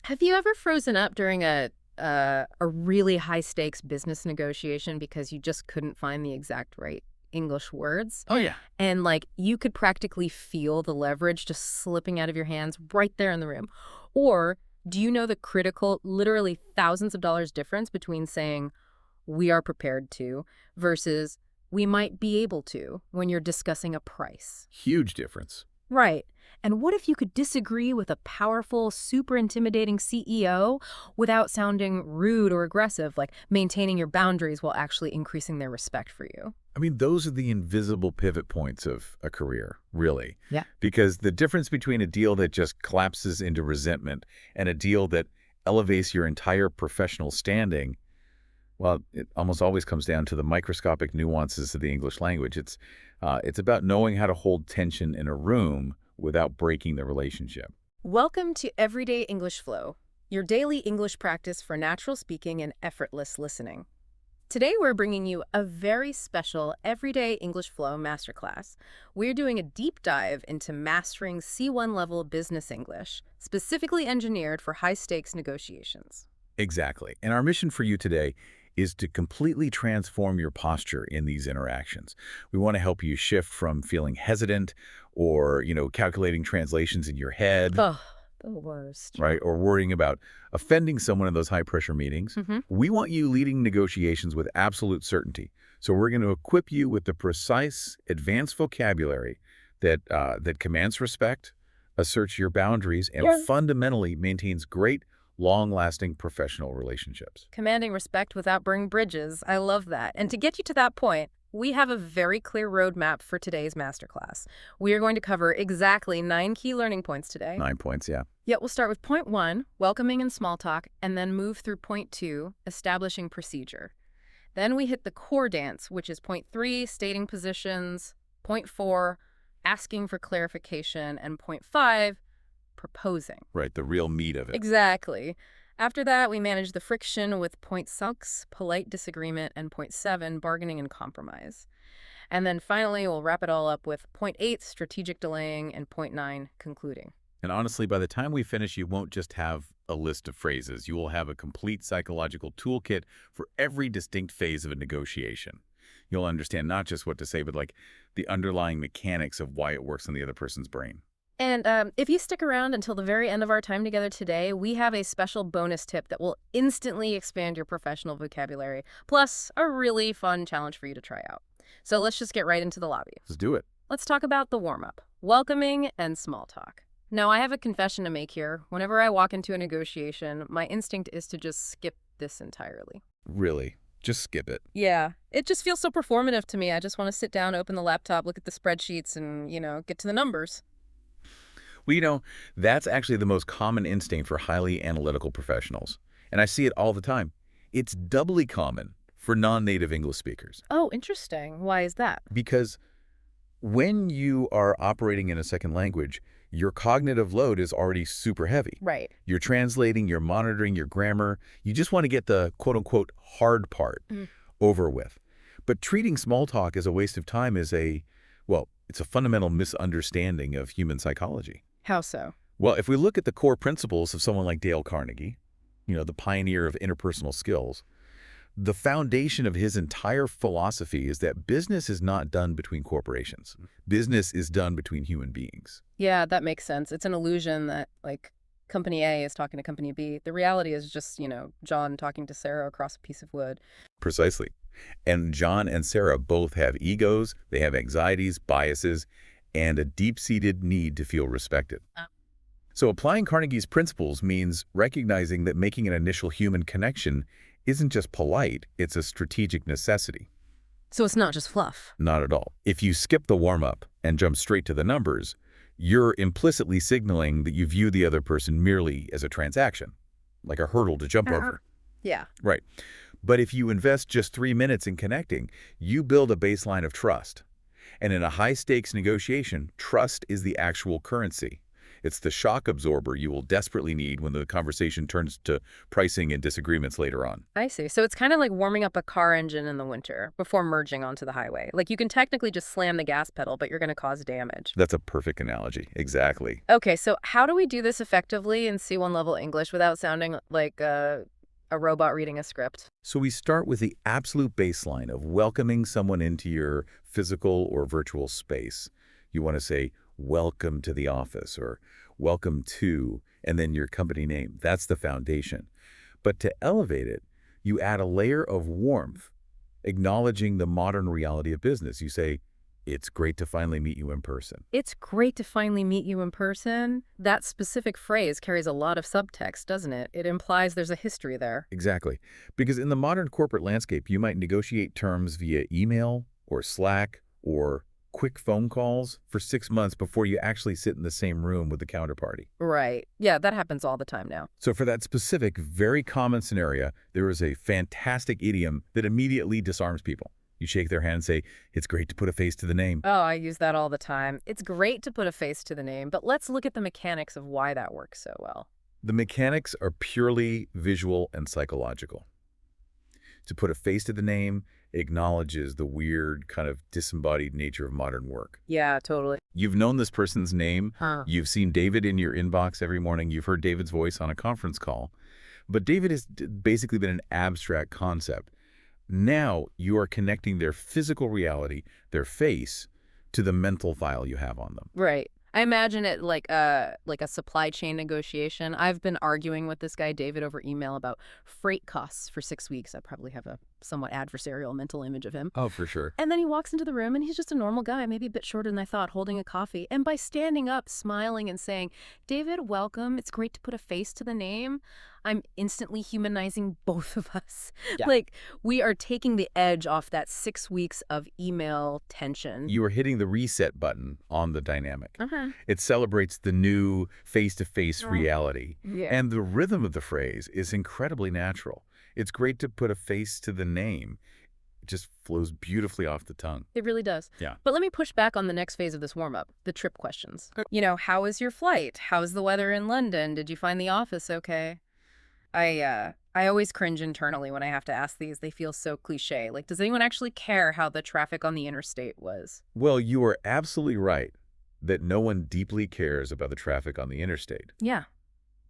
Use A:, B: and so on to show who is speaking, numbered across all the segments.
A: Have you ever frozen up during a really high stakes business negotiation because you just couldn't find the exact right English words?
B: Oh, yeah.
A: And like you could practically feel the leverage just slipping out of your hands right there in the room. Or do you know the critical, literally thousands of dollars difference between saying we are prepared to versus we might be able to when you're discussing a price?
B: Huge difference.
A: Right. And what if you could disagree with a powerful, super intimidating CEO without sounding rude or aggressive, like maintaining your boundaries while actually increasing their respect for you?
B: I mean, those are the invisible pivot points of a career, really.
A: Yeah.
B: Because the difference between a deal that just collapses into resentment and a deal that elevates your entire professional standing, well, it almost always comes down to the microscopic nuances of the English language. It's about knowing how to hold tension in a room without breaking the relationship.
A: Welcome to Everyday English Flow, your daily English practice for natural speaking and effortless listening. Today, we're bringing you a very special Everyday English Flow masterclass. We're doing a deep dive into mastering C1 level business English, specifically engineered for high stakes negotiations.
B: Exactly. And our mission for you today is to completely transform your posture in these interactions. We want to help you shift from feeling hesitant or, calculating translations in your head,
A: Oh, the worst.
B: right? Or worrying about offending someone in those high-pressure meetings.
A: Mm-hmm.
B: We want you leading negotiations with absolute certainty. So we're going to equip you with the precise, advanced vocabulary that commands respect, asserts your boundaries, and fundamentally maintains great, long-lasting professional relationships.
A: Commanding respect without burning bridges. I love that. And to get you to that point, we have a very clear roadmap for today's masterclass. We are going to cover exactly 9 key learning points today.
B: 9 points, yeah.
A: Yet we'll start with point 1, welcoming and small talk, and then move through point 2, establishing procedure. Then we hit the core dance, which is point 3, stating positions, point 4, asking for clarification, and point 5, proposing.
B: Right, the real meat of it.
A: Exactly. After that, we manage the friction with point 6, polite disagreement, and point 7, bargaining and compromise. And then finally, we'll wrap it all up with point 8, strategic delaying, and point 9, concluding.
B: And honestly, by the time we finish, you won't just have a list of phrases. You will have a complete psychological toolkit for every distinct phase of a negotiation. You'll understand not just what to say, but like the underlying mechanics of why it works on the other person's brain.
A: And if you stick around until the very end of our time together today, we have a special bonus tip that will instantly expand your professional vocabulary, plus a really fun challenge for you to try out. So let's just get right into the lobby.
B: Let's do it.
A: Let's talk about the warm-up, welcoming and small talk. Now, I have a confession to make here. Whenever I walk into a negotiation, my instinct is to just skip this entirely.
B: Really, just skip it.
A: Yeah, it just feels so performative to me. I just want to sit down, open the laptop, look at the spreadsheets, and, get to the numbers.
B: Well, that's actually the most common instinct for highly analytical professionals. And I see it all the time. It's doubly common for non-native English speakers.
A: Oh, interesting. Why is that?
B: Because when you are operating in a second language, your cognitive load is already super heavy.
A: Right.
B: You're translating, you're monitoring your grammar. You just want to get the quote-unquote hard part over with. But treating small talk as a waste of time is it's a fundamental misunderstanding of human psychology.
A: How so?
B: Well, if we look at the core principles of someone like Dale Carnegie, the pioneer of interpersonal skills, the foundation of his entire philosophy is that business is not done between corporations. Business is done between human beings.
A: Yeah, that makes sense. It's an illusion that, like, Company A is talking to Company B. The reality is just, John talking to Sarah across a piece of wood.
B: Precisely. And John and Sarah both have egos, they have anxieties, biases, and a deep-seated need to feel respected. So applying Carnegie's principles means recognizing that making an initial human connection isn't just polite, it's a strategic necessity.
A: So it's not just fluff.
B: Not at all. If you skip the warm-up and jump straight to the numbers, you're implicitly signaling that you view the other person merely as a transaction, like a hurdle to jump over.
A: Yeah.
B: Right. But if you invest just 3 minutes in connecting, you build a baseline of trust. And in a high-stakes negotiation, trust is the actual currency. It's the shock absorber you will desperately need when the conversation turns to pricing and disagreements later on.
A: I see. So it's kind of like warming up a car engine in the winter before merging onto the highway. Like you can technically just slam the gas pedal, but you're going to cause damage.
B: That's a perfect analogy. Exactly.
A: Okay, so how do we do this effectively in C1 level English without sounding like a robot reading a script?
B: So we start with the absolute baseline of welcoming someone into your physical or virtual space. You want to say, welcome to the office, or welcome to, and then your company name. That's the foundation. But to elevate it, you add a layer of warmth, acknowledging the modern reality of business. You say, it's great to finally meet you in person.
A: It's great to finally meet you in person. That specific phrase carries a lot of subtext, doesn't it? It implies there's a history there.
B: Exactly. Because in the modern corporate landscape, you might negotiate terms via email or Slack or quick phone calls for 6 months before you actually sit in the same room with the counterparty.
A: Right. Yeah, that happens all the time now.
B: So for that specific, very common scenario, there is a fantastic idiom that immediately disarms people. You shake their hand and say, it's great to put a face to the name.
A: Oh, I use that all the time. It's great to put a face to the name, but let's look at the mechanics of why that works so well.
B: The mechanics are purely visual and psychological. To put a face to the name acknowledges the weird, kind of disembodied nature of modern work.
A: Yeah, totally.
B: You've known this person's name.
A: Huh.
B: You've seen David in your inbox every morning. You've heard David's voice on a conference call. But David has basically been an abstract concept. Now you are connecting their physical reality, their face, to the mental file you have on them.
A: Right. I imagine it like a supply chain negotiation. I've been arguing with this guy, David, over email about freight costs for 6 weeks. I probably have a somewhat adversarial mental image of him.
B: Oh, for sure.
A: And then he walks into the room and he's just a normal guy, maybe a bit shorter than I thought, holding a coffee. And by standing up, smiling and saying, David, welcome. It's great to put a face to the name. I'm instantly humanizing both of us.
B: Yeah.
A: Like, we are taking the edge off that 6 weeks of email tension.
B: You are hitting the reset button on the dynamic.
A: Uh-huh.
B: It celebrates the new face-to-face reality.
A: Yeah.
B: And the rhythm of the phrase is incredibly natural. It's great to put a face to the name. It just flows beautifully off the tongue.
A: It really does.
B: Yeah.
A: But let me push back on the next phase of this warm-up, the trip questions. You know, how was your flight? How's the weather in London? Did you find the office okay? I always cringe internally when I have to ask these. They feel so cliche. Like, does anyone actually care how the traffic on the interstate was?
B: Well, you are absolutely right that no one deeply cares about the traffic on the interstate.
A: Yeah.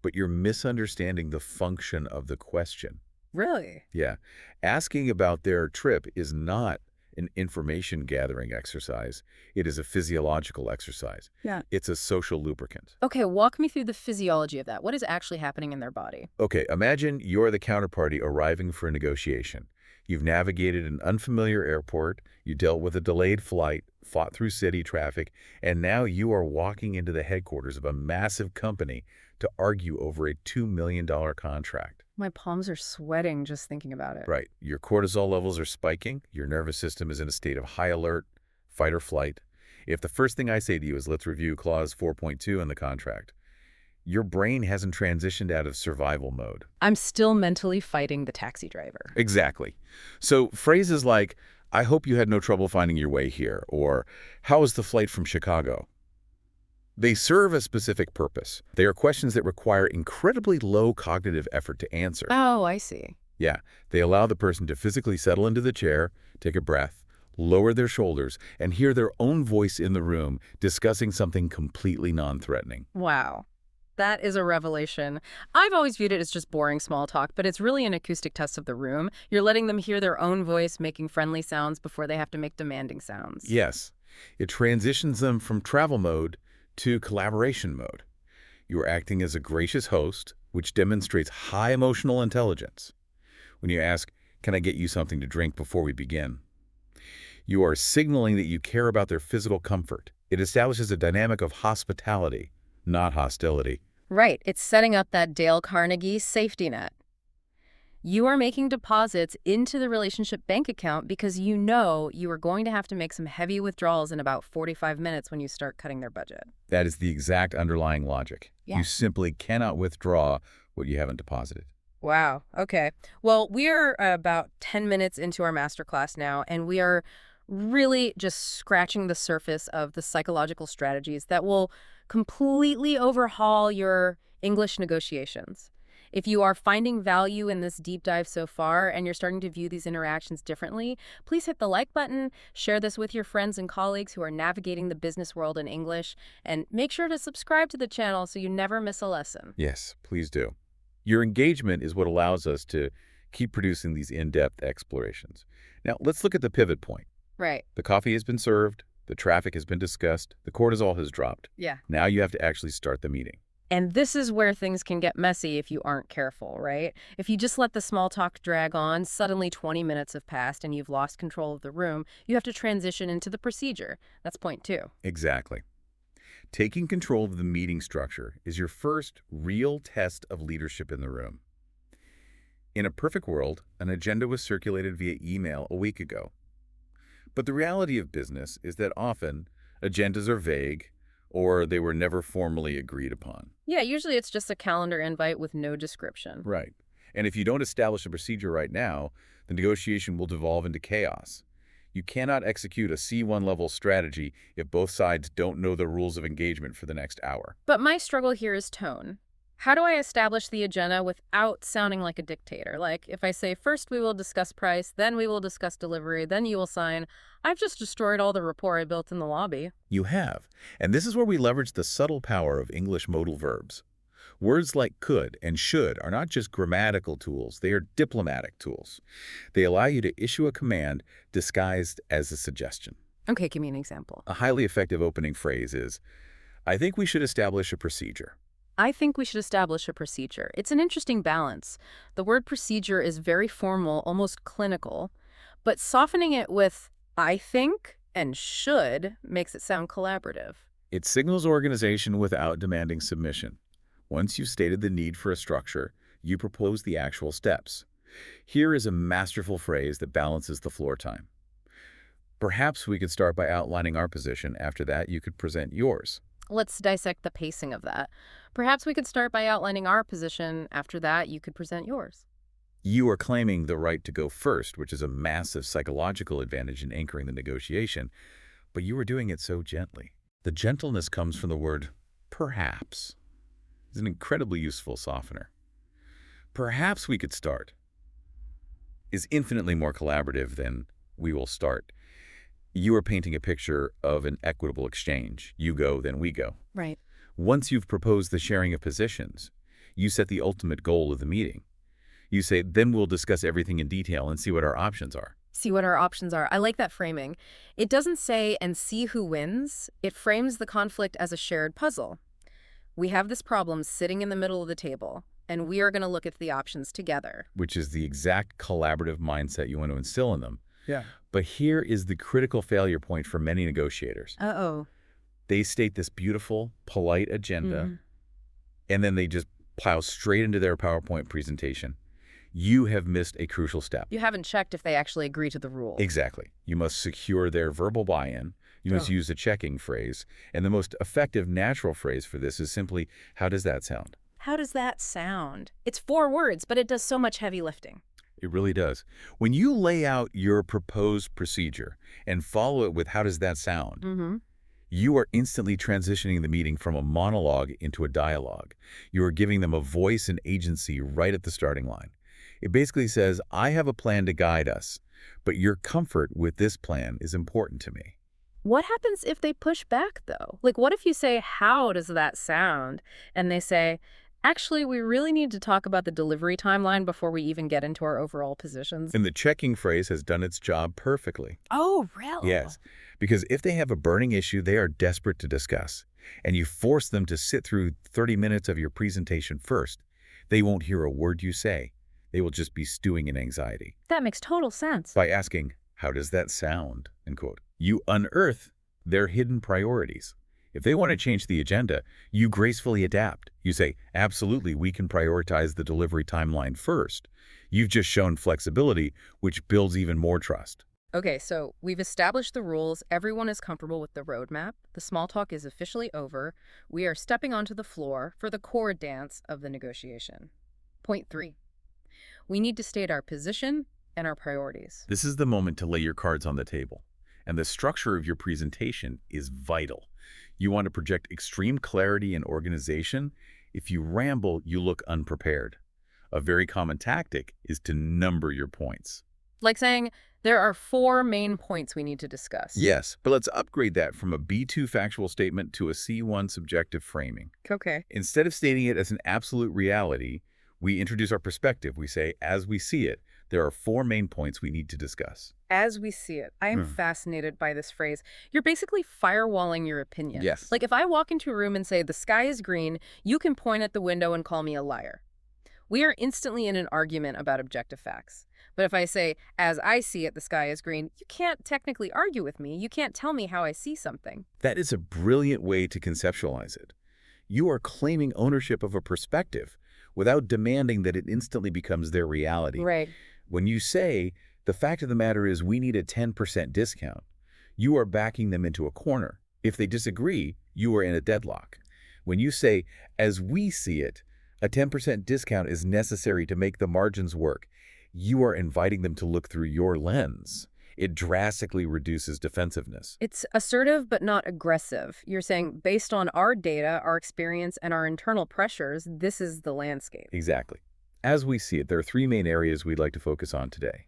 B: But you're misunderstanding the function of the question.
A: Really?
B: Yeah. Asking about their trip is not an information gathering exercise. It is a physiological exercise.
A: Yeah.
B: It's a social lubricant.
A: Okay, walk me through the physiology of that. What is actually happening in their body?
B: Okay, imagine you're the counterparty arriving for a negotiation. You've navigated an unfamiliar airport, you dealt with a delayed flight, fought through city traffic, and now you are walking into the headquarters of a massive company to argue over a $2 million contract.
A: My palms are sweating just thinking about it.
B: Right. Your cortisol levels are spiking. Your nervous system is in a state of high alert, fight or flight. If the first thing I say to you is let's review clause 4.2 in the contract, your brain hasn't transitioned out of survival mode.
A: I'm still mentally fighting the taxi driver.
B: Exactly. So phrases like, I hope you had no trouble finding your way here, or how was the flight from Chicago? They serve a specific purpose. They are questions that require incredibly low cognitive effort to answer.
A: Oh, I see.
B: Yeah, they allow the person to physically settle into the chair, take a breath, lower their shoulders, and hear their own voice in the room discussing something completely non-threatening.
A: Wow. That is a revelation. I've always viewed it as just boring small talk, but it's really an acoustic test of the room. You're letting them hear their own voice making friendly sounds before they have to make demanding sounds.
B: Yes, it transitions them from travel mode to collaboration mode. You are acting as a gracious host, which demonstrates high emotional intelligence. When you ask, can I get you something to drink before we begin? You are signaling that you care about their physical comfort. It establishes a dynamic of hospitality, not hostility.
A: Right. It's setting up that Dale Carnegie safety net. You are making deposits into the relationship bank account because you know you are going to have to make some heavy withdrawals in about 45 minutes when you start cutting their budget.
B: That is the exact underlying logic.
A: Yeah.
B: You simply cannot withdraw what you haven't deposited.
A: Wow. Okay. Well, we are about 10 minutes into our masterclass now, and we are really just scratching the surface of the psychological strategies that will completely overhaul your English negotiations. If you are finding value in this deep dive so far and you're starting to view these interactions differently, please hit the like button, share this with your friends and colleagues who are navigating the business world in English, and make sure to subscribe to the channel so you never miss a lesson.
B: Yes, please do. Your engagement is what allows us to keep producing these in-depth explorations. Now, let's look at the pivot point.
A: Right.
B: The coffee has been served, the traffic has been discussed, the cortisol has dropped.
A: Yeah.
B: Now you have to actually start the meeting.
A: And this is where things can get messy if you aren't careful, right? If you just let the small talk drag on, suddenly 20 minutes have passed and you've lost control of the room, you have to transition into the procedure. That's point 2.
B: Exactly. Taking control of the meeting structure is your first real test of leadership in the room. In a perfect world, an agenda was circulated via email a week ago. But the reality of business is that often agendas are vague or they were never formally agreed upon.
A: Yeah, usually it's just a calendar invite with no description.
B: Right. And if you don't establish a procedure right now, the negotiation will devolve into chaos. You cannot execute a C1 level strategy if both sides don't know the rules of engagement for the next hour.
A: But my struggle here is tone. How do I establish the agenda without sounding like a dictator? Like, if I say, first we will discuss price, then we will discuss delivery, then you will sign, I've just destroyed all the rapport I built in the lobby.
B: You have. And this is where we leverage the subtle power of English modal verbs. Words like could and should are not just grammatical tools, they are diplomatic tools. They allow you to issue a command disguised as a suggestion.
A: Okay, give me an example.
B: A highly effective opening phrase is, I think we should establish a procedure.
A: I think we should establish a procedure. It's an interesting balance. The word procedure is very formal, almost clinical, but softening it with I think and should makes it sound collaborative.
B: It signals organization without demanding submission. Once you've stated the need for a structure, you propose the actual steps. Here is a masterful phrase that balances the floor time. Perhaps we could start by outlining our position. After that, you could present yours.
A: Let's dissect the pacing of that. Perhaps we could start by outlining our position. After that, you could present yours.
B: You are claiming the right to go first, which is a massive psychological advantage in anchoring the negotiation, but you are doing it so gently. The gentleness comes from the word perhaps. It's an incredibly useful softener. Perhaps we could start is infinitely more collaborative than we will start. You are painting a picture of an equitable exchange. You go, then we go.
A: Right.
B: Once you've proposed the sharing of positions, you set the ultimate goal of the meeting. You say, then we'll discuss everything in detail and see what our options are.
A: See what our options are. I like that framing. It doesn't say, and see who wins. It frames the conflict as a shared puzzle. We have this problem sitting in the middle of the table, and we are going to look at the options together.
B: Which is the exact collaborative mindset you want to instill in them.
A: Yeah.
B: But here is the critical failure point for many negotiators.
A: Uh-oh.
B: They state this beautiful, polite agenda, and then they just plow straight into their PowerPoint presentation. You have missed a crucial step.
A: You haven't checked if they actually agree to the rule.
B: Exactly. You must secure their verbal buy-in. You must use a checking phrase. And the most effective natural phrase for this is simply, how does that sound?
A: How does that sound? It's 4 words, but it does so much heavy lifting.
B: It really does. When you lay out your proposed procedure and follow it with how does that sound, you are instantly transitioning the meeting from a monologue into a dialogue. You are giving them a voice and agency right at the starting line. It basically says, I have a plan to guide us, but your comfort with this plan is important to me.
A: What happens if they push back, though? Like, what if you say, how does that sound? And they say, actually, we really need to talk about the delivery timeline before we even get into our overall positions.
B: And the checking phrase has done its job perfectly.
A: Oh, really?
B: Yes, because if they have a burning issue they are desperate to discuss, and you force them to sit through 30 minutes of your presentation first, they won't hear a word you say. They will just be stewing in anxiety.
A: That makes total sense.
B: By asking, how does that sound, end quote, you unearth their hidden priorities. If they want to change the agenda, you gracefully adapt. You say, absolutely, we can prioritize the delivery timeline first. You've just shown flexibility, which builds even more trust.
A: Okay, so we've established the rules. Everyone is comfortable with the roadmap. The small talk is officially over. We are stepping onto the floor for the core dance of the negotiation. Point 3. We need to state our position and our priorities.
B: This is the moment to lay your cards on the table. And the structure of your presentation is vital. You want to project extreme clarity and organization. If you ramble, you look unprepared. A very common tactic is to number your points.
A: Like saying, there are 4 main points we need to discuss.
B: Yes, but let's upgrade that from a B2 factual statement to a C1 subjective framing.
A: Okay.
B: Instead of stating it as an absolute reality, we introduce our perspective. We say, as we see it, there are 4 main points we need to discuss.
A: As we see it. I am fascinated by this phrase. You're basically firewalling your opinion.
B: Yes.
A: Like if I walk into a room and say, the sky is green, you can point at the window and call me a liar. We are instantly in an argument about objective facts. But if I say, as I see it, the sky is green, you can't technically argue with me. You can't tell me how I see something.
B: That is a brilliant way to conceptualize it. You are claiming ownership of a perspective without demanding that it instantly becomes their reality.
A: Right.
B: When you say, the fact of the matter is we need a 10% discount, you are backing them into a corner. If they disagree, you are in a deadlock. When you say, as we see it, a 10% discount is necessary to make the margins work, you are inviting them to look through your lens. It drastically reduces defensiveness.
A: It's assertive but not aggressive. You're saying, based on our data, our experience, and our internal pressures, this is the landscape.
B: Exactly. As we see it, there are 3 main areas we'd like to focus on today.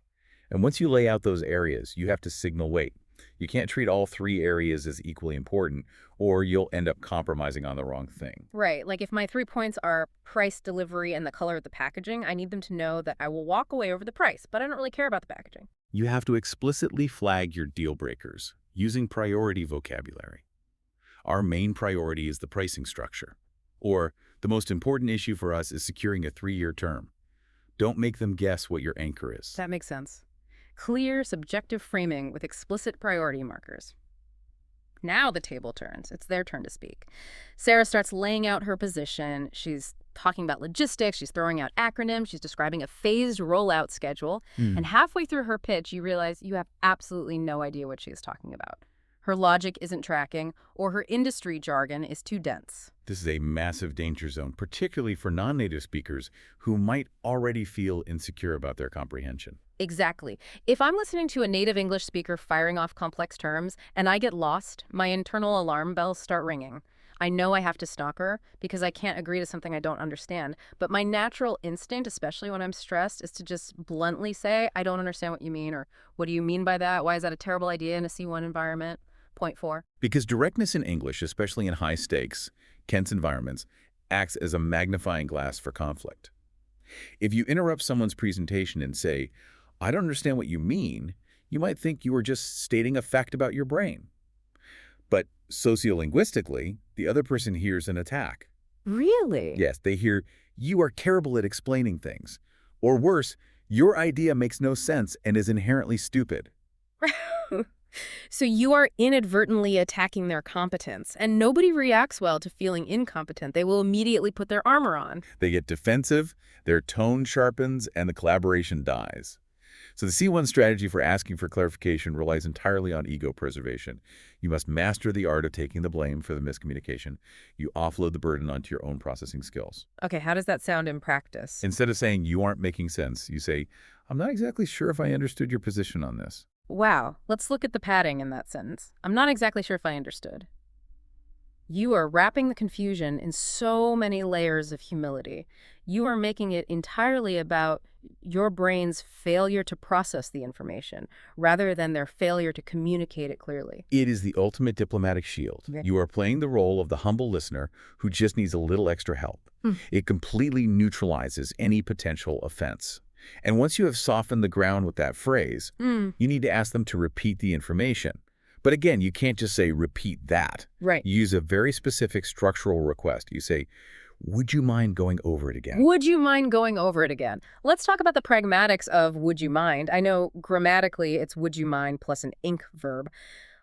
B: And once you lay out those areas, you have to signal weight. You can't treat all 3 areas as equally important, or you'll end up compromising on the wrong thing.
A: Right. Like if my 3 points are price, delivery, and the color of the packaging, I need them to know that I will walk away over the price, but I don't really care about the packaging.
B: You have to explicitly flag your deal breakers using priority vocabulary. Our main priority is the pricing structure. Or, the most important issue for us is securing a 3-year term. Don't make them guess what your anchor is.
A: That makes sense. Clear, subjective framing with explicit priority markers. Now the table turns. It's their turn to speak. Sarah starts laying out her position. She's talking about logistics. She's throwing out acronyms. She's describing a phased rollout schedule. And halfway through her pitch, you realize you have absolutely no idea what she's talking about. Her logic isn't tracking, or her industry jargon is too dense.
B: This is a massive danger zone, particularly for non-native speakers who might already feel insecure about their comprehension.
A: Exactly. If I'm listening to a native English speaker firing off complex terms and I get lost, my internal alarm bells start ringing. I know I have to stop her because I can't agree to something I don't understand. But my natural instinct, especially when I'm stressed, is to just bluntly say, I don't understand what you mean, or what do you mean by that? Why is that a terrible idea in a C1 environment? Point 4.
B: Because directness in English, especially in high-stakes, tense environments, acts as a magnifying glass for conflict. If you interrupt someone's presentation and say, I don't understand what you mean, you might think you were just stating a fact about your brain. But sociolinguistically, the other person hears an attack.
A: Really?
B: Yes, they hear, you are terrible at explaining things. Or worse, your idea makes no sense and is inherently stupid.
A: So you are inadvertently attacking their competence, and nobody reacts well to feeling incompetent. They will immediately put their armor on.
B: They get defensive, their tone sharpens, and the collaboration dies. So the C1 strategy for asking for clarification relies entirely on ego preservation. You must master the art of taking the blame for the miscommunication. You offload the burden onto your own processing skills.
A: Okay, how does that sound in practice?
B: Instead of saying, you aren't making sense, you say, I'm not exactly sure if I understood your position on this.
A: Wow, let's look at the padding in that sentence. I'm not exactly sure if I understood. You are wrapping the confusion in so many layers of humility. You are making it entirely about your brain's failure to process the information, rather than their failure to communicate it clearly.
B: It is the ultimate diplomatic shield.
A: Okay.
B: You are playing the role of the humble listener who just needs a little extra help. It completely neutralizes any potential offense. And once you have softened the ground with that phrase, you need to ask them to repeat the information. But again, you can't just say, repeat that.
A: Right.
B: You use a very specific structural request. You say, would you mind going over it again?
A: Would you mind going over it again? Let's talk about the pragmatics of would you mind. I know grammatically it's would you mind plus an ink verb.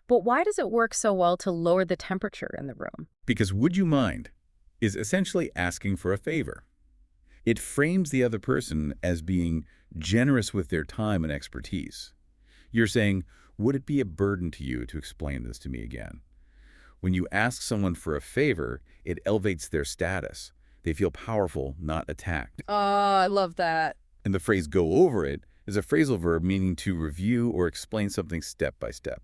A: But why does it work so well to lower the temperature in the room?
B: Because would you mind is essentially asking for a favor. It frames the other person as being generous with their time and expertise. You're saying, would it be a burden to you to explain this to me again? When you ask someone for a favor, it elevates their status. They feel powerful, not attacked.
A: Oh, I love that.
B: And the phrase go over it is a phrasal verb meaning to review or explain something step by step.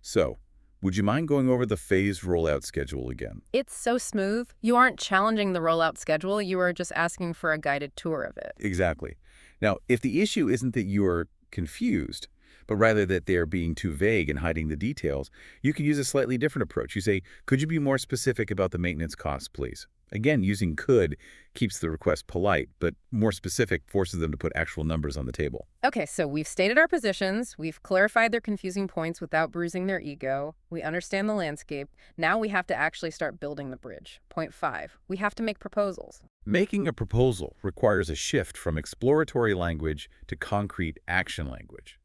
B: So, would you mind going over the phased rollout schedule again?
A: It's so smooth. You aren't challenging the rollout schedule, you are just asking for a guided tour of it.
B: Exactly. Now, if the issue isn't that you are confused, but rather that they are being too vague and hiding the details, you can use a slightly different approach. You say, could you be more specific about the maintenance costs, please? Again, using could keeps the request polite, but more specific forces them to put actual numbers on the table.
A: Okay, so we've stated our positions, we've clarified their confusing points without bruising their ego, we understand the landscape. Now we have to actually start building the bridge. Point 5, we have to make proposals.
B: Making a proposal requires a shift from exploratory language to concrete action language.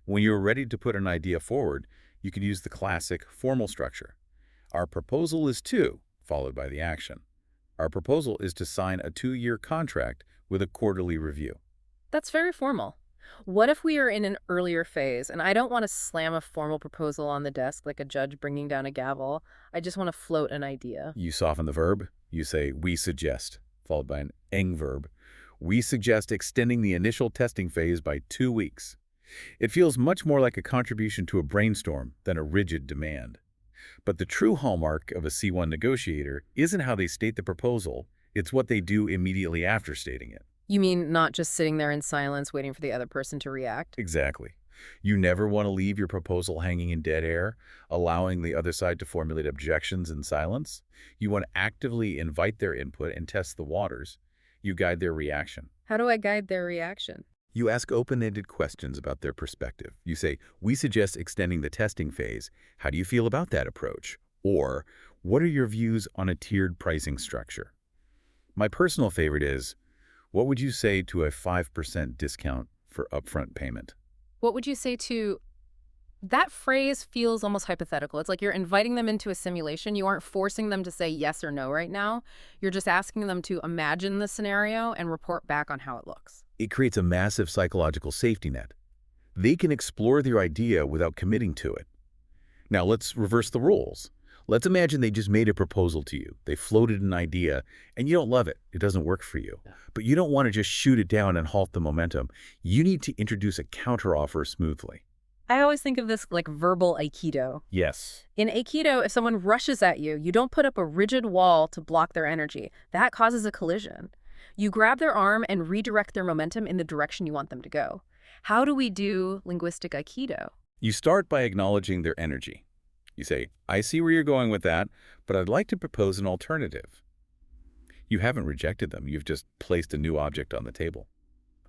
B: When you're ready to put an idea forward, you can use the classic formal structure. Our proposal is to, followed by the action. Our proposal is to sign a 2-year contract with a quarterly review.
A: That's very formal. What if we are in an earlier phase and I don't want to slam a formal proposal on the desk like a judge bringing down a gavel? I just want to float an idea.
B: You soften the verb. You say, we suggest, followed by an ing verb. We suggest extending the initial testing phase by 2 weeks. It feels much more like a contribution to a brainstorm than a rigid demand. But the true hallmark of a C1 negotiator isn't how they state the proposal, it's what they do immediately after stating it.
A: You mean not just sitting there in silence waiting for the other person to react?
B: Exactly. You never want to leave your proposal hanging in dead air, allowing the other side to formulate objections in silence. You want to actively invite their input and test the waters. You guide their reaction.
A: How do I guide their reaction?
B: You ask open-ended questions about their perspective. You say, we suggest extending the testing phase. How do you feel about that approach? Or, what are your views on a tiered pricing structure? My personal favorite is, what would you say to a 5% discount for upfront payment?
A: What would you say to... That phrase feels almost hypothetical. It's like you're inviting them into a simulation. You aren't forcing them to say yes or no right now. You're just asking them to imagine the scenario and report back on how it looks.
B: It creates a massive psychological safety net. They can explore their idea without committing to it. Now let's reverse the roles. Let's imagine they just made a proposal to you. They floated an idea, and you don't love it. It doesn't work for you. But you don't want to just shoot it down and halt the momentum. You need to introduce a counteroffer smoothly.
A: I always think of this like verbal Aikido.
B: Yes.
A: In Aikido, if someone rushes at you, you don't put up a rigid wall to block their energy. That causes a collision. You grab their arm and redirect their momentum in the direction you want them to go. How do we do linguistic Aikido?
B: You start by acknowledging their energy. You say, I see where you're going with that, but I'd like to propose an alternative. You haven't rejected them. You've just placed a new object on the table.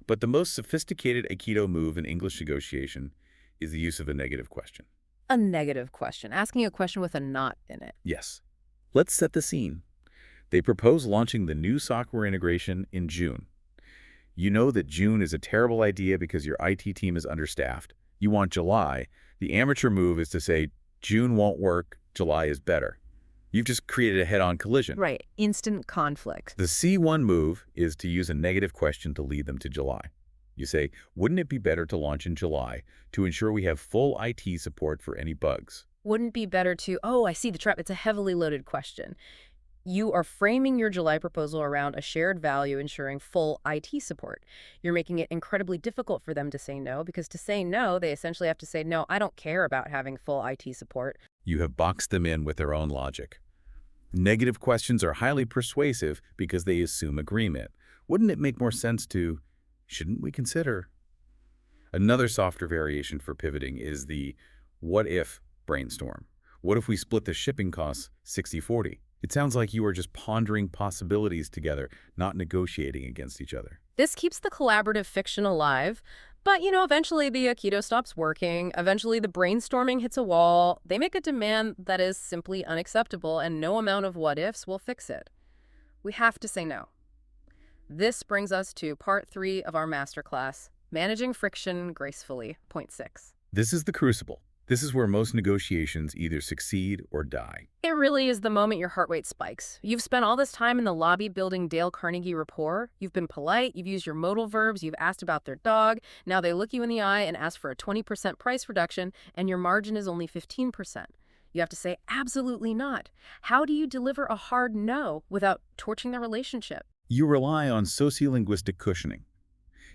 B: But the most sophisticated Aikido move in English negotiation is the use of a negative question.
A: A negative question, asking a question with a not in it.
B: Yes. Let's set the scene. They propose launching the new software integration in June. You know that June is a terrible idea because your IT team is understaffed. You want July. The amateur move is to say, June won't work, July is better. You've just created a head-on collision.
A: Right, instant conflict.
B: The C1 move is to use a negative question to lead them to July. You say, wouldn't it be better to launch in July to ensure we have full IT support for any bugs?
A: Wouldn't be better to, oh, I see the trap. It's a heavily loaded question. You are framing your July proposal around a shared value ensuring full IT support. You're making it incredibly difficult for them to say no, because to say no, they essentially have to say, no, I don't care about having full IT support.
B: You have boxed them in with their own logic. Negative questions are highly persuasive because they assume agreement. Wouldn't it make more sense to, shouldn't we consider? Another softer variation for pivoting is the what if brainstorm. What if we split the shipping costs 60-40? It sounds like you are just pondering possibilities together, not negotiating against each other.
A: This keeps the collaborative fiction alive, but, eventually the Aikido stops working. Eventually the brainstorming hits a wall. They make a demand that is simply unacceptable, and no amount of what-ifs will fix it. We have to say no. This brings us to part 3 of our masterclass, Managing Friction Gracefully, point 6.
B: This is the crucible. This is where most negotiations either succeed or die.
A: It really is the moment your heart rate spikes. You've spent all this time in the lobby building Dale Carnegie rapport. You've been polite, you've used your modal verbs, you've asked about their dog. Now they look you in the eye and ask for a 20% price reduction, and your margin is only 15%. You have to say, absolutely not. How do you deliver a hard no without torching the relationship?
B: You rely on sociolinguistic cushioning.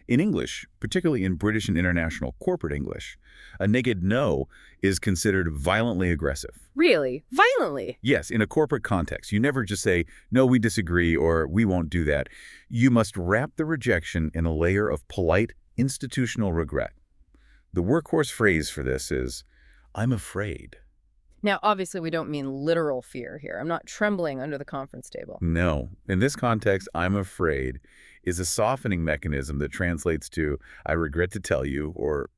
B: In English, particularly in British and international corporate English, a naked no is considered violently aggressive.
A: Really? Violently?
B: Yes, in a corporate context, you never just say, no, we disagree, or we won't do that. You must wrap the rejection in a layer of polite, institutional regret. The workhorse phrase for this is, I'm afraid.
A: Now, obviously, we don't mean literal fear here. I'm not trembling under the conference table.
B: No. In this context, I'm afraid is a softening mechanism that translates to, I regret to tell you, or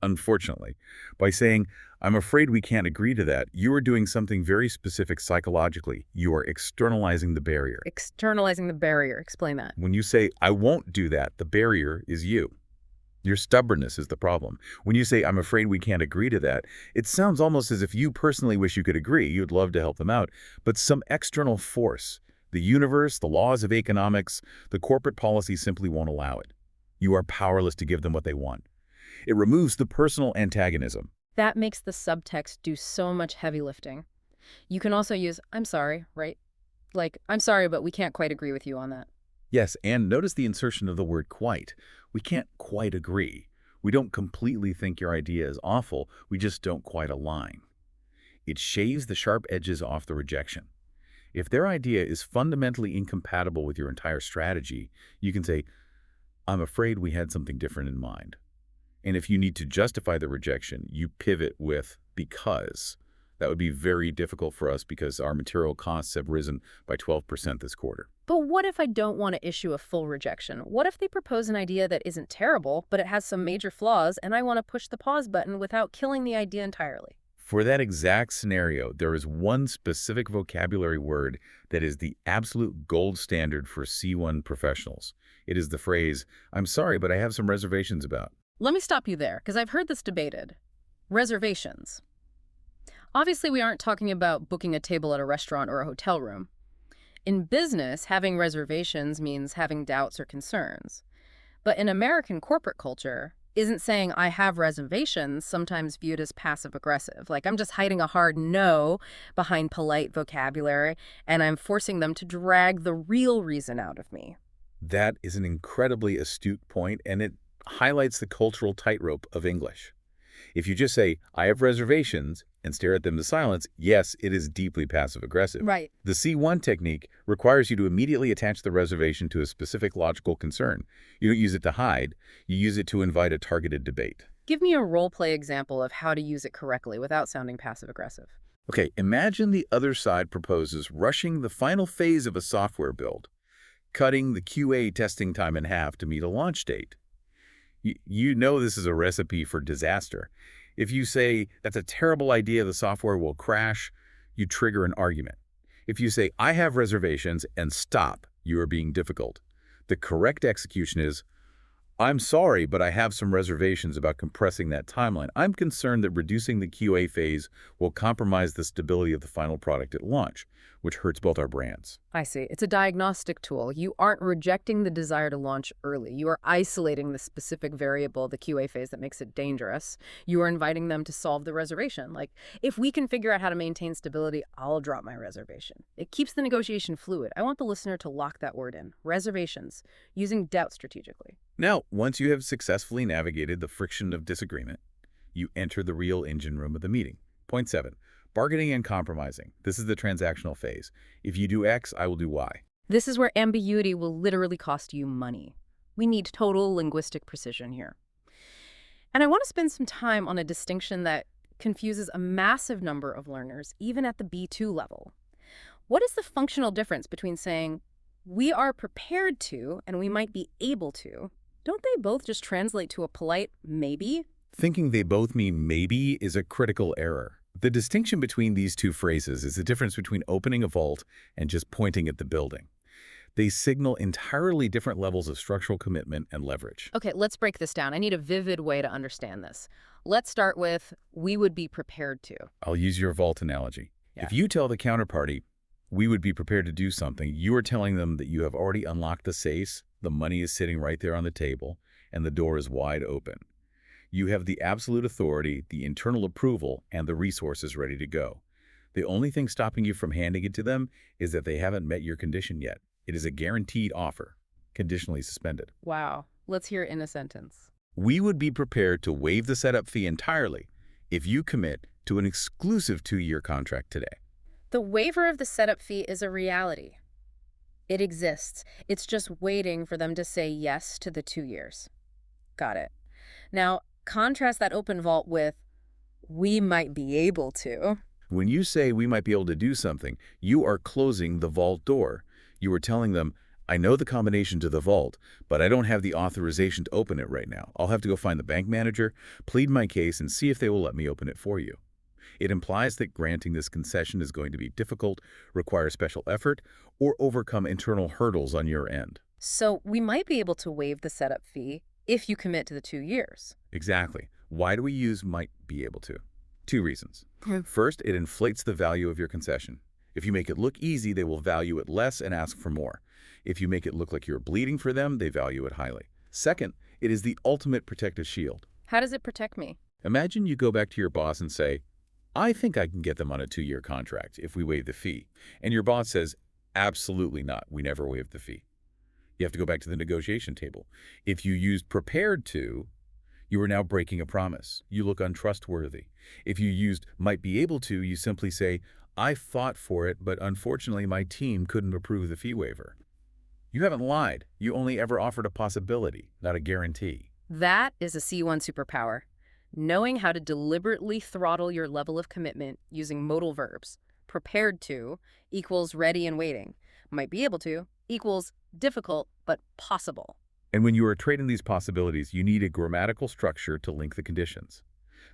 B: unfortunately. By saying, I'm afraid we can't agree to that, you are doing something very specific psychologically. You are externalizing the barrier.
A: Externalizing the barrier. Explain that.
B: When you say, I won't do that, the barrier is you. Your stubbornness is the problem. When you say, I'm afraid we can't agree to that, it sounds almost as if you personally wish you could agree. You'd love to help them out. But some external force, the universe, the laws of economics, the corporate policy simply won't allow it. You are powerless to give them what they want. It removes the personal antagonism.
A: That makes the subtext do so much heavy lifting. You can also use, I'm sorry, right? Like, I'm sorry, but we can't quite agree with you on that.
B: Yes, and notice the insertion of the word quite. We can't quite agree. We don't completely think your idea is awful. We just don't quite align. It shaves the sharp edges off the rejection. If their idea is fundamentally incompatible with your entire strategy, you can say, I'm afraid we had something different in mind. And if you need to justify the rejection, you pivot with because. That would be very difficult for us because our material costs have risen by 12% this quarter.
A: But what if I don't want to issue a full rejection? What if they propose an idea that isn't terrible, but it has some major flaws, and I want to push the pause button without killing the idea entirely?
B: For that exact scenario, there is one specific vocabulary word that is the absolute gold standard for C1 professionals. It is the phrase, I'm sorry, but I have some reservations about.
A: Let me stop you there, because I've heard this debated. Reservations. Obviously, we aren't talking about booking a table at a restaurant or a hotel room. In business, having reservations means having doubts or concerns. But in American corporate culture, isn't saying I have reservations sometimes viewed as passive-aggressive? Like I'm just hiding a hard no behind polite vocabulary, and I'm forcing them to drag the real reason out of me.
B: That is an incredibly astute point, and it highlights the cultural tightrope of English. If you just say, I have reservations, and stare at them to silence, yes, it is deeply passive-aggressive.
A: Right.
B: The C1 technique requires you to immediately attach the reservation to a specific logical concern. You don't use it to hide. You use it to invite a targeted debate.
A: Give me a role-play example of how to use it correctly without sounding passive-aggressive.
B: Okay, imagine the other side proposes rushing the final phase of a software build, cutting the QA testing time in half to meet a launch date. You know this is a recipe for disaster. If you say, that's a terrible idea, the software will crash, you trigger an argument. If you say, I have reservations, and stop, you are being difficult. The correct execution is, I'm sorry, but I have some reservations about compressing that timeline. I'm concerned that reducing the QA phase will compromise the stability of the final product at launch, which hurts both our brands.
A: I see. It's a diagnostic tool. You aren't rejecting the desire to launch early. You are isolating the specific variable, the QA phase, that makes it dangerous. You are inviting them to solve the reservation. Like, if we can figure out how to maintain stability, I'll drop my reservation. It keeps the negotiation fluid. I want the listener to lock that word in. Reservations, using doubt strategically.
B: Now, once you have successfully navigated the friction of disagreement, you enter the real engine room of the meeting. Point 7. Bargaining and compromising. This is the transactional phase. If you do X, I will do Y.
A: This is where ambiguity will literally cost you money. We need total linguistic precision here. And I want to spend some time on a distinction that confuses a massive number of learners, even at the B2 level. What is the functional difference between saying, we are prepared to, and we might be able to? Don't they both just translate to a polite maybe?
B: Thinking they both mean maybe is a critical error. The distinction between these two phrases is the difference between opening a vault and just pointing at the building. They signal entirely different levels of structural commitment and leverage.
A: Okay, let's break this down. I need a vivid way to understand this. Let's start with, we would be prepared to.
B: I'll use your vault analogy.
A: Yeah.
B: If you tell the counterparty, we would be prepared to do something, you are telling them that you have already unlocked the safe, the money is sitting right there on the table, and the door is wide open. You have the absolute authority, the internal approval, and the resources ready to go. The only thing stopping you from handing it to them is that they haven't met your condition yet. It is a guaranteed offer. conditionally suspended.
A: Wow. Let's hear it in a sentence.
B: We would be prepared to waive the setup fee entirely if you commit to an exclusive 2-year contract today.
A: The waiver of the setup fee is a reality. It exists. It's just waiting for them to say yes to the 2 years. Got it. Now, contrast that open vault with, we might be able to.
B: When you say we might be able to do something, you are closing the vault door. You are telling them, I know the combination to the vault, but I don't have the authorization to open it right now. I'll have to go find the bank manager, plead my case, and see if they will let me open it for you. It implies that granting this concession is going to be difficult, require special effort, or overcome internal hurdles on your end.
A: So we might be able to waive the setup fee if you commit to the 2 years.
B: Exactly. Why do we use might be able to? 2 reasons.
A: Hmm.
B: First, it inflates the value of your concession. If you make it look easy, they will value it less and ask for more. If you make it look like you're bleeding for them, they value it highly. Second, it is the ultimate protective shield.
A: How does it protect me?
B: Imagine you go back to your boss and say, I think I can get them on a 2-year contract if we waive the fee. And your boss says, absolutely not. We never waive the fee. You have to go back to the negotiation table. If you used prepared to, you are now breaking a promise. You look untrustworthy. If you used might be able to, you simply say, I fought for it, but unfortunately my team couldn't approve the fee waiver. You haven't lied. You only ever offered a possibility, not a guarantee.
A: That is a C1 superpower. Knowing how to deliberately throttle your level of commitment using modal verbs. Prepared to equals ready and waiting. Might be able to equals difficult but possible.
B: And when you are trading these possibilities, you need a grammatical structure to link the conditions.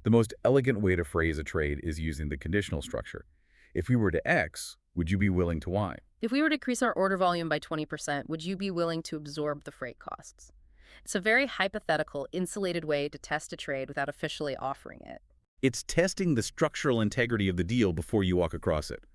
B: The most elegant way to phrase a trade is using the conditional structure. If we were to X, would you be willing to Y?
A: If we were to increase our order volume by 20%, would you be willing to absorb the freight costs? It's a very hypothetical, insulated way to test a trade without officially offering it.
B: It's testing the structural integrity of the deal before you walk across it.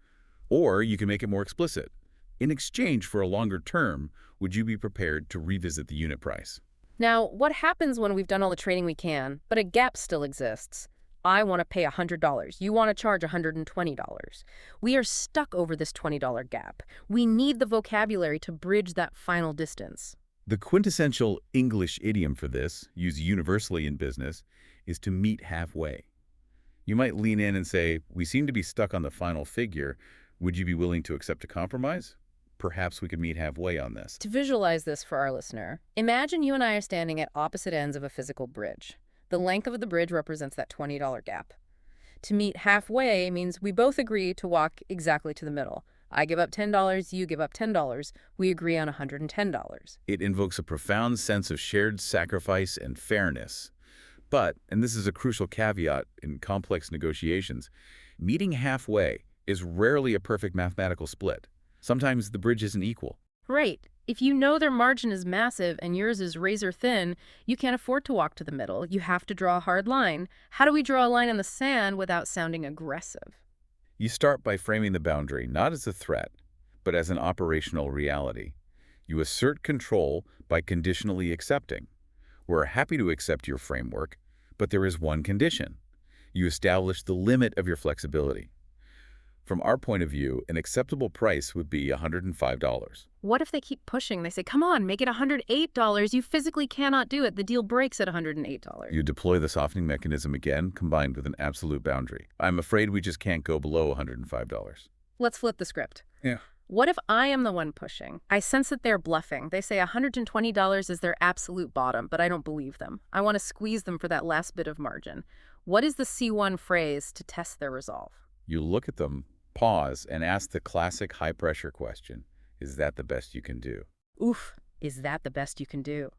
B: Or you can make it more explicit. In exchange for a longer term, would you be prepared to revisit the unit price?
A: Now, what happens when we've done all the trading we can, but a gap still exists? I want to pay $100. You want to charge $120. We are stuck over this $20 gap. We need the vocabulary to bridge that final distance.
B: The quintessential English idiom for this, used universally in business, is to meet halfway. You might lean in and say, we seem to be stuck on the final figure. Would you be willing to accept a compromise? Perhaps we could meet halfway on this.
A: To visualize this for our listener, imagine you and I are standing at opposite ends of a physical bridge. The length of the bridge represents that $20 gap. To meet halfway means we both agree to walk exactly to the middle. I give up $10, you give up $10. We agree on $110.
B: It invokes a profound sense of shared sacrifice and fairness. But, and this is a crucial caveat in complex negotiations, meeting halfway is rarely a perfect mathematical split. Sometimes the bridge isn't equal.
A: Right. If you know their margin is massive and yours is razor thin, you can't afford to walk to the middle. You have to draw a hard line. How do we draw a line in the sand without sounding aggressive?
B: You start by framing the boundary not as a threat, but as an operational reality. You assert control by conditionally accepting. We're happy to accept your framework, but there is one condition. You establish the limit of your flexibility. From our point of view, an acceptable price would be $105.
A: What if they keep pushing? They say, come on, make it $108. You physically cannot do it. The deal breaks at $108.
B: You deploy the softening mechanism again, combined with an absolute boundary. I'm afraid we just can't go below $105.
A: Let's flip the script.
B: Yeah.
A: What if I am the one pushing? I sense that they're bluffing. They say $120 is their absolute bottom, but I don't believe them. I want to squeeze them for that last bit of margin. What is the C1 phrase to test their resolve?
B: You look at them, pause, and ask the classic high-pressure question. Is that the best you can do?
A: Oof, is that the best you can do?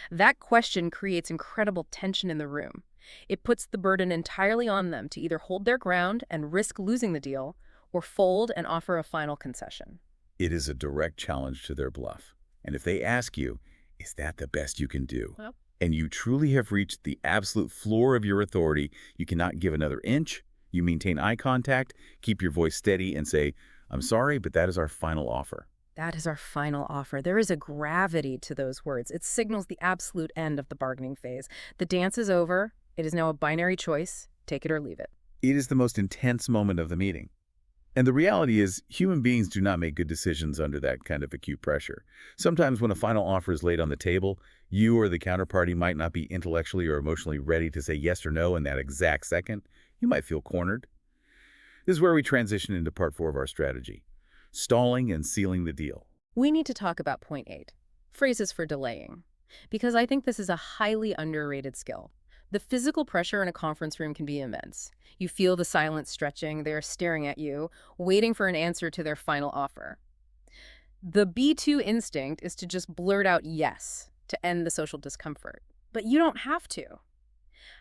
A: That question creates incredible tension in the room. It puts the burden entirely on them to either hold their ground and risk losing the deal, or fold and offer a final concession.
B: It is a direct challenge to their bluff. And if they ask you, is that the best you can do?
A: Well,
B: And you truly have reached the absolute floor of your authority, you cannot give another inch, you maintain eye contact, keep your voice steady, and say, I'm sorry, but that is our final offer.
A: that is our final offer. There is a gravity to those words. It signals the absolute end of the bargaining phase. The dance is over. It is now a binary choice. Take it or leave it.
B: It is the most intense moment of the meeting. And the reality is, human beings do not make good decisions under that kind of acute pressure. Sometimes when a final offer is laid on the table, you or the counterparty might not be intellectually or emotionally ready to say yes or no in that exact second. You might feel cornered. This is where we transition into part 4 of our strategy, stalling and sealing the deal.
A: We need to talk about point 8, phrases for delaying, because I think this is a highly underrated skill. The physical pressure in a conference room can be immense. You feel the silence stretching, they're staring at you, waiting for an answer to their final offer. The B2 instinct is to just blurt out yes to end the social discomfort. But you don't have to.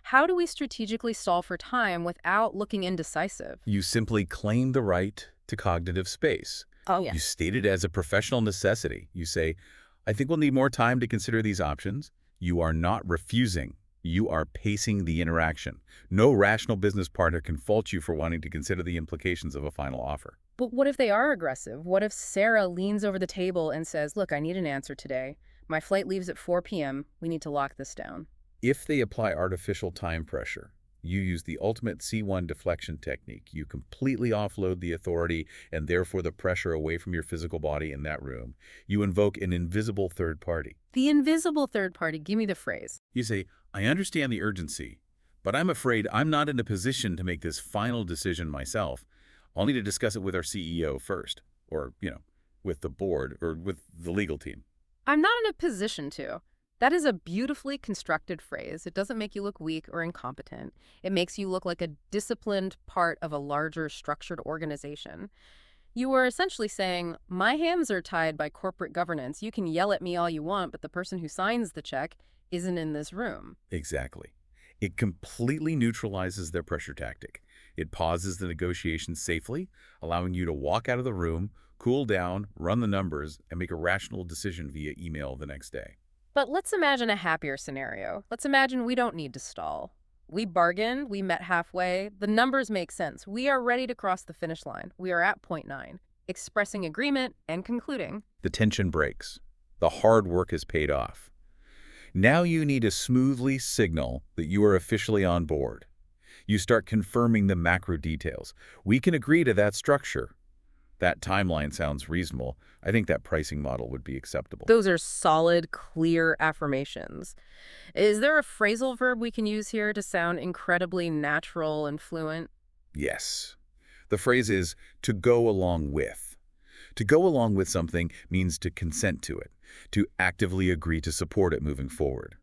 A: How do we strategically stall for time without looking indecisive?
B: You simply claim the right to cognitive space.
A: Oh,
B: You state it as a professional necessity. You say, I think we'll need more time to consider these options. You are not refusing. You are pacing the interaction. No rational business partner can fault you for wanting to consider the implications of a final offer.
A: But what if they are aggressive? What if Sarah leans over the table and says, look, I need an answer today. My flight leaves at 4 p.m. We need to lock this down.
B: If they apply artificial time pressure, you use the ultimate C1 deflection technique. You completely offload the authority and therefore the pressure away from your physical body in that room. You invoke an invisible third party.
A: The invisible third party, give me the phrase.
B: You say, I understand the urgency, but I'm afraid I'm not in a position to make this final decision myself. I'll need to discuss it with our CEO first, or, with the board or with the legal team.
A: I'm not in a position to. That is a beautifully constructed phrase. It doesn't make you look weak or incompetent. It makes you look like a disciplined part of a larger structured organization. You are essentially saying, my hands are tied by corporate governance. You can yell at me all you want, but the person who signs the check isn't in this room.
B: Exactly. It completely neutralizes their pressure tactic. It pauses the negotiations safely, allowing you to walk out of the room, cool down, run the numbers, and make a rational decision via email the next day.
A: But let's imagine a happier scenario. Let's imagine we don't need to stall. We bargained, we met halfway, the numbers make sense. We are ready to cross the finish line. We are at point 9, expressing agreement and concluding.
B: The tension breaks. The hard work has paid off. Now you need to smoothly signal that you are officially on board. You start confirming the macro details. We can agree to that structure. That timeline sounds reasonable. I think that pricing model would be acceptable.
A: Those are solid, clear affirmations. Is there a phrasal verb we can use here to sound incredibly natural and fluent?
B: Yes. The phrase is to go along with. To go along with something means to consent to it, to actively agree to support it moving forward.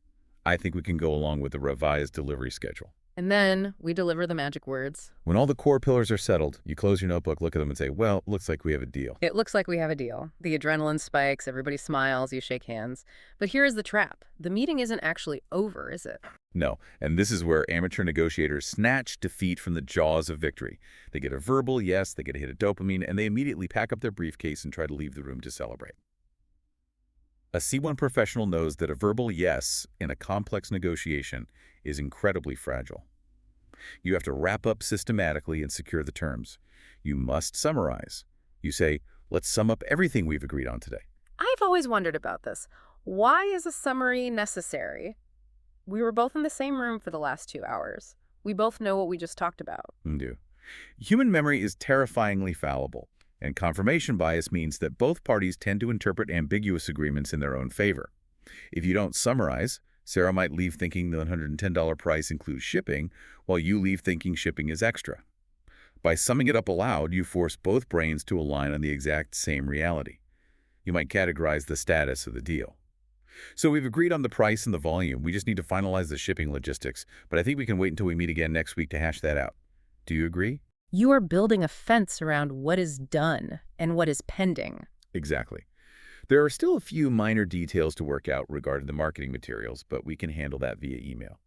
B: I think we can go along with the revised delivery schedule.
A: And then we deliver the magic words.
B: When all the core pillars are settled, you close your notebook, look at them and say, well, looks like we have a deal.
A: It looks like we have a deal. The adrenaline spikes, everybody smiles, you shake hands. But here's the trap. The meeting isn't actually over, is it?
B: No, and this is where amateur negotiators snatch defeat from the jaws of victory. They get a verbal yes, they get a hit of dopamine, and they immediately pack up their briefcase and try to leave the room to celebrate. A C1 professional knows that a verbal yes in a complex negotiation is incredibly fragile. You have to wrap up systematically and secure the terms. You must summarize. You say, let's sum up everything we've agreed on today.
A: I've always wondered about this. Why is a summary necessary? We were both in the same room for the last 2 hours. We both know what we just talked about.
B: Do. Human memory is terrifyingly fallible, and confirmation bias means that both parties tend to interpret ambiguous agreements in their own favor. If you don't summarize, Sarah might leave thinking the $110 price includes shipping, while you leave thinking shipping is extra. By summing it up aloud, you force both brains to align on the exact same reality. You might categorize the status of the deal. So we've agreed on the price and the volume. We just need to finalize the shipping logistics, but I think we can wait until we meet again next week to hash that out. Do you agree?
A: You are building a fence around what is done and what is pending.
B: Exactly. There are still a few minor details to work out regarding the marketing materials, but we can handle that via email.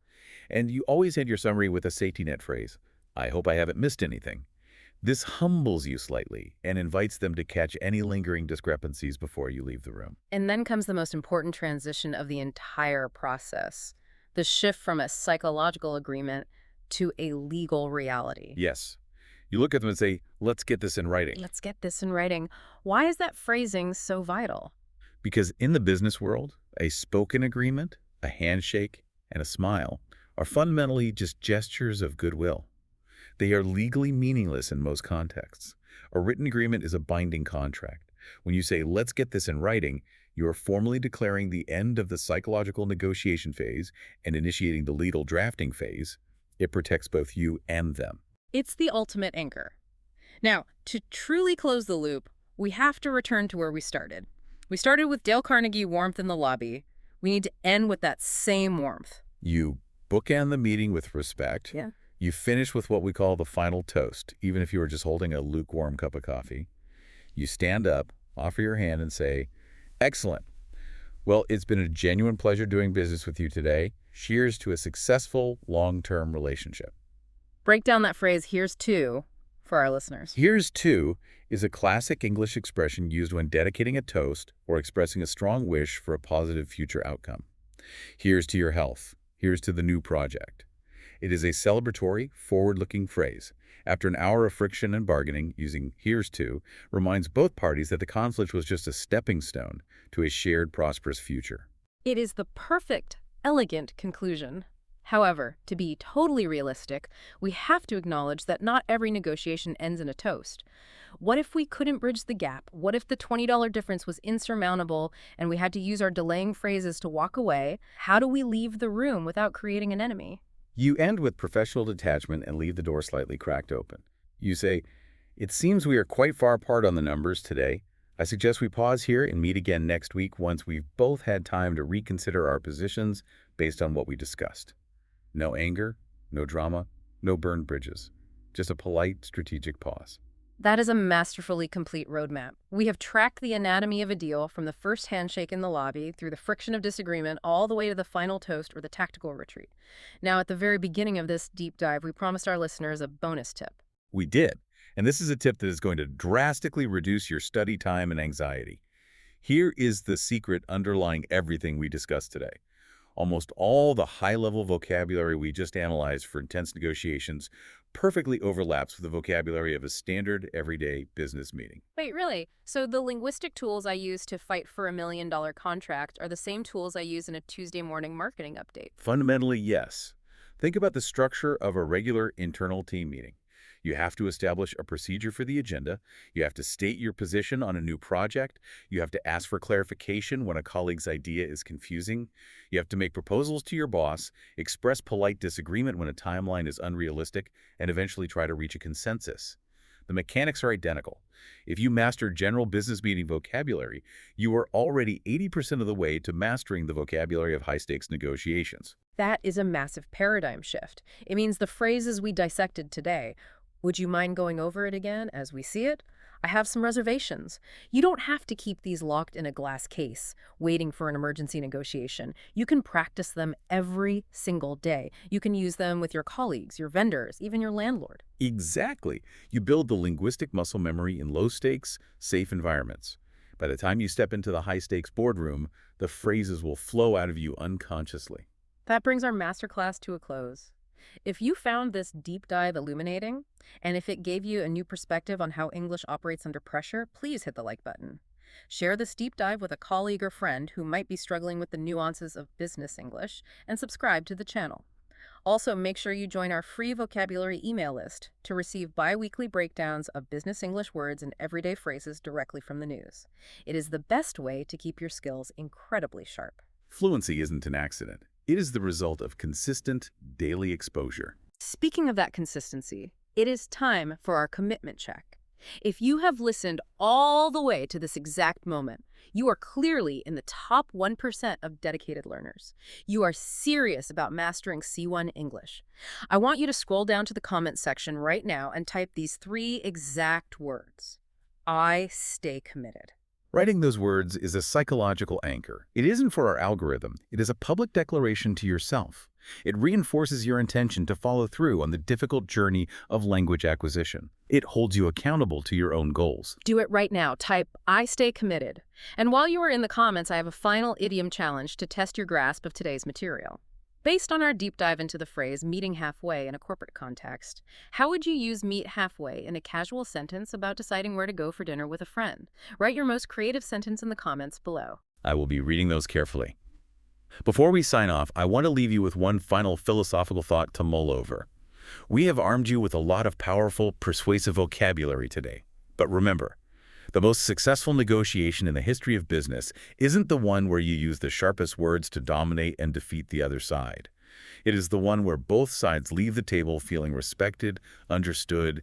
B: And you always end your summary with a safety net phrase, I hope I haven't missed anything. This humbles you slightly and invites them to catch any lingering discrepancies before you leave the room.
A: And then comes the most important transition of the entire process, the shift from a psychological agreement to a legal reality.
B: Yes. You look at them and say, let's get this in writing.
A: Let's get this in writing. Why is that phrasing so vital?
B: Because in the business world, a spoken agreement, a handshake, and a smile are fundamentally just gestures of goodwill. They are legally meaningless in most contexts. A written agreement is a binding contract. When you say, let's get this in writing, you are formally declaring the end of the psychological negotiation phase and initiating the legal drafting phase. It protects both you and them.
A: It's the ultimate anchor. Now, to truly close the loop, we have to return to where we started. We started with Dale Carnegie warmth in the lobby. We need to end with that same warmth.
B: You bookend the meeting with respect.
A: Yeah.
B: You finish with what we call the final toast, even if you were just holding a lukewarm cup of coffee. You stand up, offer your hand, and say, "Excellent. Well, it's been a genuine pleasure doing business with you today. Cheers to a successful long-term relationship."
A: Break down that phrase, "here's to," for our listeners.
B: "Here's to" is a classic English expression used when dedicating a toast or expressing a strong wish for a positive future outcome. Here's to your health. Here's to the new project. It is a celebratory, forward-looking phrase. After an hour of friction and bargaining, using "here's to" reminds both parties that the conflict was just a stepping stone to a shared prosperous future.
A: It is the perfect, elegant conclusion. However, to be totally realistic, we have to acknowledge that not every negotiation ends in a toast. What if we couldn't bridge the gap? What if the $20 difference was insurmountable and we had to use our delaying phrases to walk away? How do we leave the room without creating an enemy?
B: You end with professional detachment and leave the door slightly cracked open. You say, "It seems we are quite far apart on the numbers today. I suggest we pause here and meet again next week once we've both had time to reconsider our positions based on what we discussed." No anger, no drama, no burned bridges. Just a polite, strategic pause.
A: That is a masterfully complete roadmap. We have tracked the anatomy of a deal from the first handshake in the lobby through the friction of disagreement all the way to the final toast or the tactical retreat. Now, at the very beginning of this deep dive, we promised our listeners a bonus tip.
B: We did. And this is a tip that is going to drastically reduce your study time and anxiety. Here is the secret underlying everything we discussed today. Almost all the high-level vocabulary we just analyzed for intense negotiations perfectly overlaps with the vocabulary of a standard, everyday business meeting.
A: Wait, really? So the linguistic tools I use to fight for $1 million contract are the same tools I use in a Tuesday morning marketing update?
B: Fundamentally, yes. Think about the structure of a regular internal team meeting. You have to establish a procedure for the agenda. You have to state your position on a new project. You have to ask for clarification when a colleague's idea is confusing. You have to make proposals to your boss, express polite disagreement when a timeline is unrealistic, and eventually try to reach a consensus. The mechanics are identical. If you master general business meeting vocabulary, you are already 80% of the way to mastering the vocabulary of high-stakes negotiations.
A: That is a massive paradigm shift. It means the phrases we dissected today. Would you mind going over it again as we see it? I have some reservations. You don't have to keep these locked in a glass case, waiting for an emergency negotiation. You can practice them every single day. You can use them with your colleagues, your vendors, even your landlord.
B: Exactly. You build the linguistic muscle memory in low-stakes, safe environments. By the time you step into the high-stakes boardroom, the phrases will flow out of you unconsciously.
A: That brings our masterclass to a close. If you found this deep dive illuminating, and if it gave you a new perspective on how English operates under pressure, please hit the like button. Share this deep dive with a colleague or friend who might be struggling with the nuances of business English, and subscribe to the channel. Also, make sure you join our free vocabulary email list to receive bi-weekly breakdowns of business English words and everyday phrases directly from the news. It is the best way to keep your skills incredibly sharp.
B: Fluency isn't an accident. It is the result of consistent, daily exposure.
A: Speaking of that consistency, it is time for our commitment check. If you have listened all the way to this exact moment, you are clearly in the top 1% of dedicated learners. You are serious about mastering C1 English. I want you to scroll down to the comment section right now and type these 3 exact words. I stay committed.
B: Writing those words is a psychological anchor. It isn't for our algorithm. It is a public declaration to yourself. It reinforces your intention to follow through on the difficult journey of language acquisition. It holds you accountable to your own goals.
A: Do it right now. Type, I stay committed. And while you are in the comments, I have a final idiom challenge to test your grasp of today's material. Based on our deep dive into the phrase meeting halfway in a corporate context, how would you use meet halfway in a casual sentence about deciding where to go for dinner with a friend? Write your most creative sentence in the comments below.
B: I will be reading those carefully. Before we sign off, I want to leave you with one final philosophical thought to mull over. We have armed you with a lot of powerful, persuasive vocabulary today. But remember, the most successful negotiation in the history of business isn't the one where you use the sharpest words to dominate and defeat the other side. It is the one where both sides leave the table feeling respected, understood,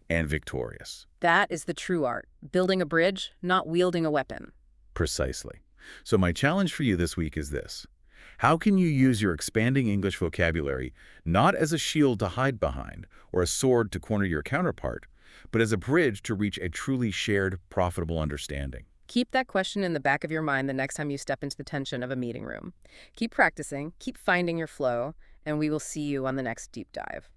B: and victorious.
A: That is the true art, building a bridge, not wielding a weapon.
B: Precisely. So my challenge for you this week is this. How can you use your expanding English vocabulary not as a shield to hide behind or a sword to corner your counterpart, but as a bridge to reach a truly shared, profitable understanding?
A: Keep that question in the back of your mind the next time you step into the tension of a meeting room. Keep practicing, keep finding your flow, and we will see you on the next deep dive.